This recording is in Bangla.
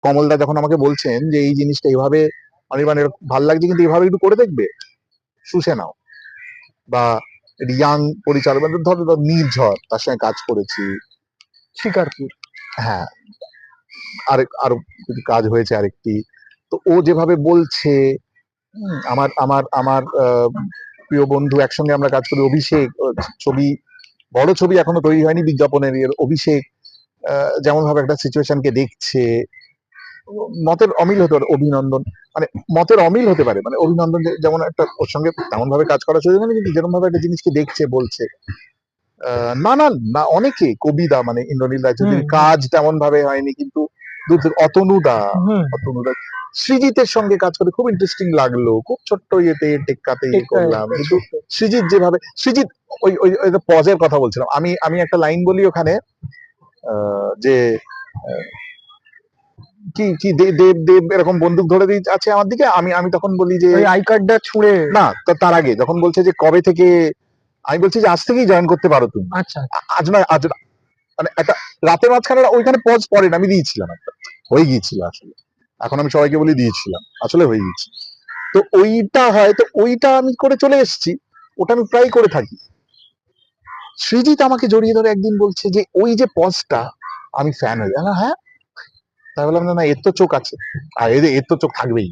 কমলদা যখন আমাকে বলছেন যে এই জিনিসটা এইভাবে অনির্বাণের ভালো লাগছে কিন্তু এইভাবে একটু করে দেখবে, শুষে নাও, বা ইয়াং পরিচালক ধরো ধরো নির্ঝর, তার সঙ্গে কাজ করেছি, শিকারপুর, হ্যাঁ আরো কিছু কাজ হয়েছে আরেকটি। তো ও যেভাবে বলছে, আমার আমার আমার প্রিয় বন্ধু, একসঙ্গে আমরা কাজ করি অভিষেক, ছবি বড় ছবি এখনো তৈরি হয়নি বিজ্ঞাপনের, অভিষেক যেমন ভাবে একটা সিচুয়েশনকে দেখছে, মতের অমিল হতে পারে, অভিনন্দন মানে মতের অমিল হতে পারে, মানে অভিনন্দন যেমন একটা ওর সঙ্গে তেমন ভাবে কাজ করা সুযোগ হয়নি, কিন্তু যেরকম ভাবে একটা জিনিসকে দেখছে বলছে, নানান না অনেকে, কবিদা মানে ইন্দ্রনীল রায়চৌধুরীর কাজ তেমন ভাবে হয়নি, কিন্তু অতনুদা, সৃজিতের সঙ্গে কাজ করে খুব ইন্টারেস্টিং লাগলো, খুব ছোট্ট ইয়েতে টেক্কাতে করলাম, কিন্তু সৃজিত যেভাবে, সৃজিত ওই ওই পজের কথা বলছিলাম আমি, আমি একটা লাইন বলি ওখানে, যে কি কি দেব দেব এরকম বন্দুক ধরে দিয়ে আছে আমার দিকে, আমি আমি তখন বলি যে আই কার্ডটা ছুঁড়ে, না তার আগে যখন বলছে যে কবে থেকে, আমি বলছি যে আজ থেকেই জয়েন করতে পারো তুমি। আচ্ছা, আজ নয়, আজ মানে একটা রাতের মাঝখানে ওইখানে পজ পড়ে না, আমি দিয়েছিলাম একটা, হয়ে গিয়েছিল আসলে, এখন আমি সবাইকে বলি দিয়েছিলাম, আসলে হয়ে গেছে। তো ওইটা হয়, তো ওইটা আমি করে চলে এসেছি, ওটা আমি প্রায় করে থাকি। সৃজিত আমাকে জড়িয়ে ধরে একদিন বলছে যে ওই যে পজটা, আমি ফ্যান হয়ে গেলাম, হ্যাঁ, তাই বললাম না এর তো চোখ আছে, আর এর তো চোখ থাকবেই।